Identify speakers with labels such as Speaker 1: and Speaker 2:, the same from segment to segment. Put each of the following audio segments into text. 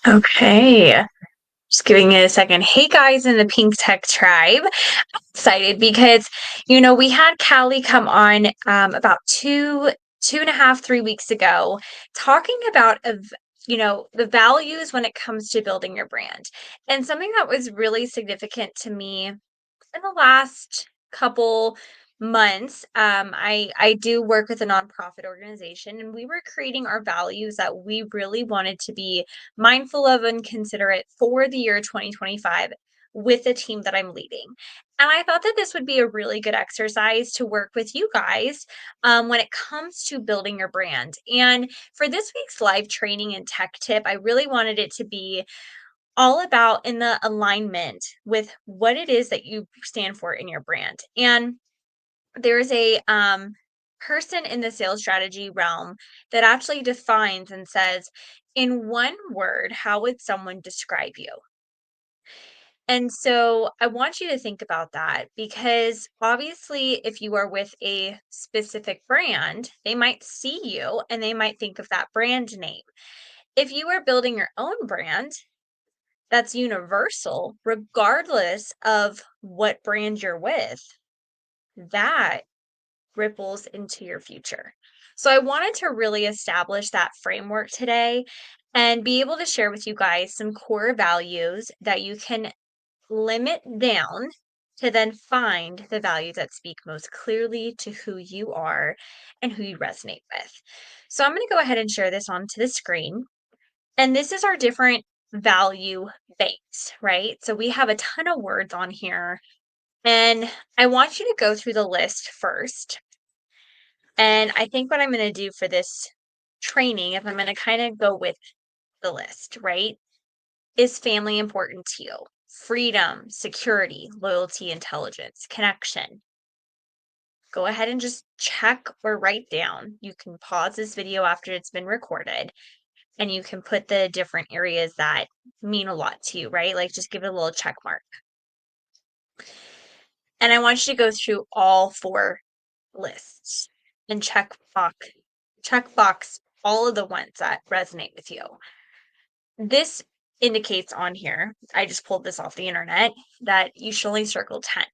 Speaker 1: Okay. Just giving it a second. Hey guys in the Pink Tech Tribe. I'm excited because we had Callie come on about two and a half, 3 weeks ago, talking about the values when it comes to building your brand. And something that was really significant to me in the last couple months, I do work with a nonprofit organization, and we were creating our values that we really wanted to be mindful of and considerate for the year 2025 with the team that I'm leading. And I thought that this would be a really good exercise to work with you guys when it comes to building your brand. And for this week's live training and tech tip, I really wanted it to be all about in the alignment with what it is that you stand for in your brand. And there's a person in the sales strategy realm that actually defines and says, in one word, how would someone describe you? And so I want you to think about that because obviously, if you are with a specific brand, they might see you and they might think of that brand name. If you are building your own brand, that's universal regardless of what brand you're with, that ripples into your future. So I wanted to really establish that framework today and be able to share with you guys some core values that you can limit down to then find the values that speak most clearly to who you are and who you resonate with. So I'm going to go ahead and share this onto the screen. And this is our different value banks, right? So we have a ton of words on here. And I want you to go through the list first. And I think what I'm going to do for this training, if I'm going to kind of go with the list, right? Is family important to you? Freedom, security, loyalty, intelligence, connection. Go ahead and just check or write down. You can pause this video after it's been recorded and you can put the different areas that mean a lot to you, right? Like just give it a little check mark. And I want you to go through all four lists and check box all of the ones that resonate with you. This indicates on here, I just pulled this off the internet, that you should only circle 10.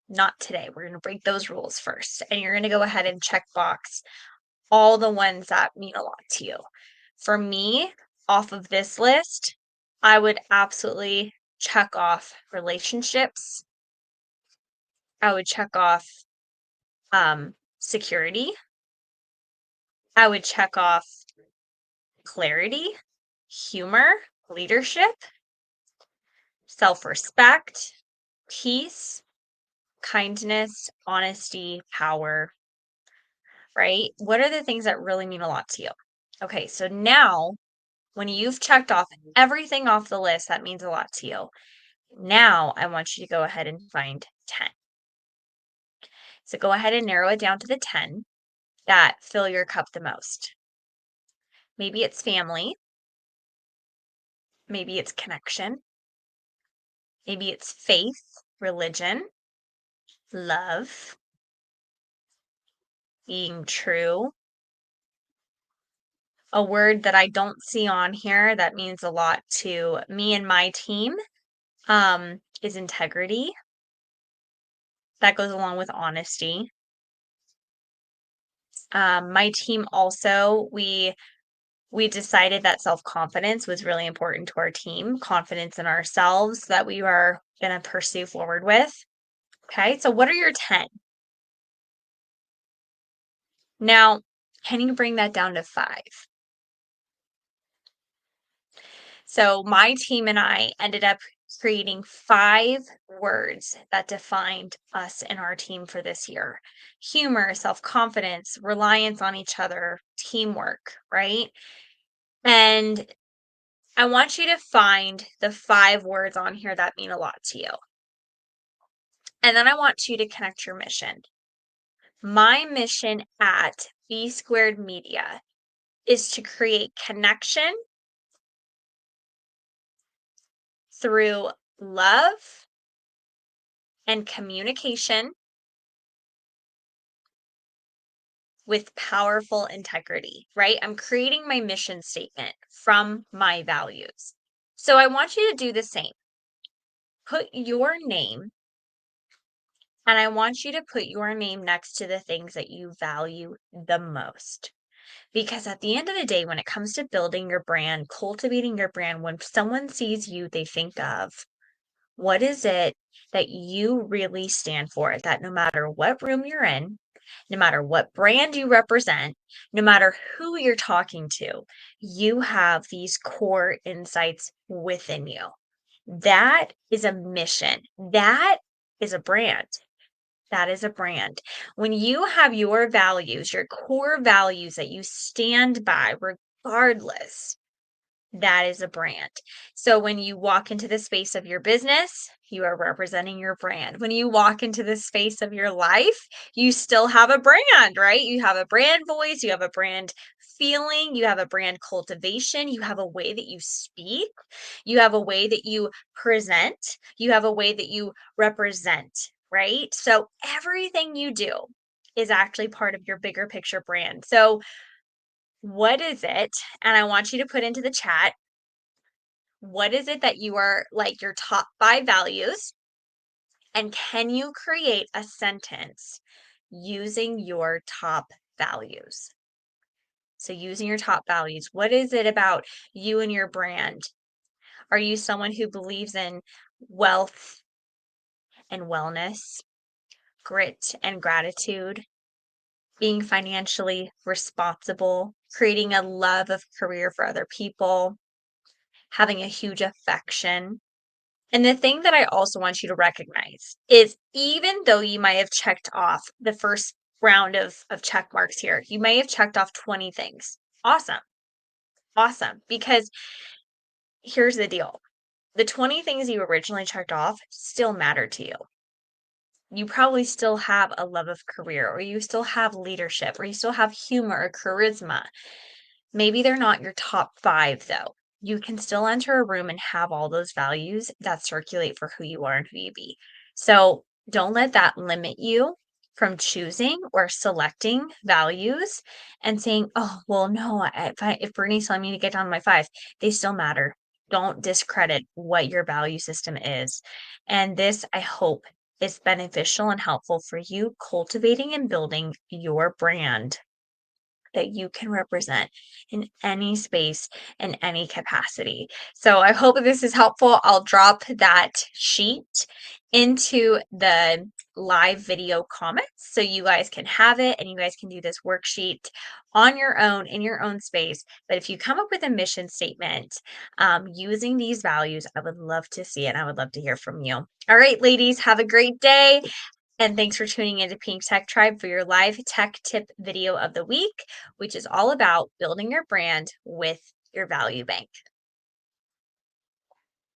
Speaker 1: Not today. We're going to break those rules first. And you're going to go ahead and check box all the ones that mean a lot to you. For me, off of this list, I would absolutely check off relationships. I would check off security. I would check off clarity, humor, leadership, self respect, peace, kindness, honesty, power, right? What are the things that really mean a lot to you? Okay, so now when you've checked off everything off the list that means a lot to you, now I want you to go ahead and find 10. So go ahead and narrow it down to the 10 that fill your cup the most. Maybe it's family. Maybe it's connection. Maybe it's faith, religion, love, being true. A word that I don't see on here that means a lot to me and my team is integrity. That goes along with honesty. My team also, we decided that self-confidence was really important to our team, confidence in ourselves that we are going to pursue forward with. Okay, so what are your 10? Now, can you bring that down to 5? So my team and I ended up creating 5 words that defined us and our team for this year. Humor, self-confidence, reliance on each other, teamwork, right? And I want you to find the 5 words on here that mean a lot to you. And then I want you to connect your mission. My mission at B Squared Media is to create connection through love and communication with powerful integrity, right? I'm creating my mission statement from my values. So I want you to do the same. Put your name, and I want you to put your name next to the things that you value the most. Because at the end of the day, when it comes to building your brand, cultivating your brand, when someone sees you, they think of what is it that you really stand for? That no matter what room you're in, no matter what brand you represent, no matter who you're talking to, you have these core insights within you. That is a mission. That is a brand. That is a brand. When you have your values, your core values that you stand by, regardless, that is a brand. So when you walk into the space of your business, you are representing your brand. When you walk into the space of your life, you still have a brand, right? You have a brand voice, you have a brand feeling, you have a brand cultivation, you have a way that you speak, you have a way that you present, you have a way that you represent, right? So everything you do is actually part of your bigger picture brand. So what is it? And I want you to put into the chat, what is it that you are like your top 5 values? And can you create a sentence using your top values? So, using your top values, what is it about you and your brand? Are you someone who believes in wealth and wellness, grit and gratitude, being financially responsible, creating a love of career for other people, having a huge affection? And the thing that I also want you to recognize is even though you might have checked off the first round of check marks here, you may have checked off 20 things. Awesome. Awesome. Because here's the deal, the 20 things you originally checked off still matter to you. You probably still have a love of career, or you still have leadership, or you still have humor or charisma. Maybe they're not your top 5 though. You can still enter a room and have all those values that circulate for who you are and who you be. So don't let that limit you from choosing or selecting values and saying, "Oh, well, no, if Bernie's telling me to get down to my 5, they still matter." Don't discredit what your value system is. And this, I hope, is beneficial and helpful for you cultivating and building your brand that you can represent in any space, in any capacity. So I hope this is helpful. I'll drop that sheet into the live video comments so you guys can have it and you guys can do this worksheet on your own in your own space. But if you come up with a mission statement using these values, I would love to see it. I would love to hear from you. All right, ladies, have a great day. And thanks for tuning into Pink Tech Tribe for your live tech tip video of the week, which is all about building your brand with your value bank.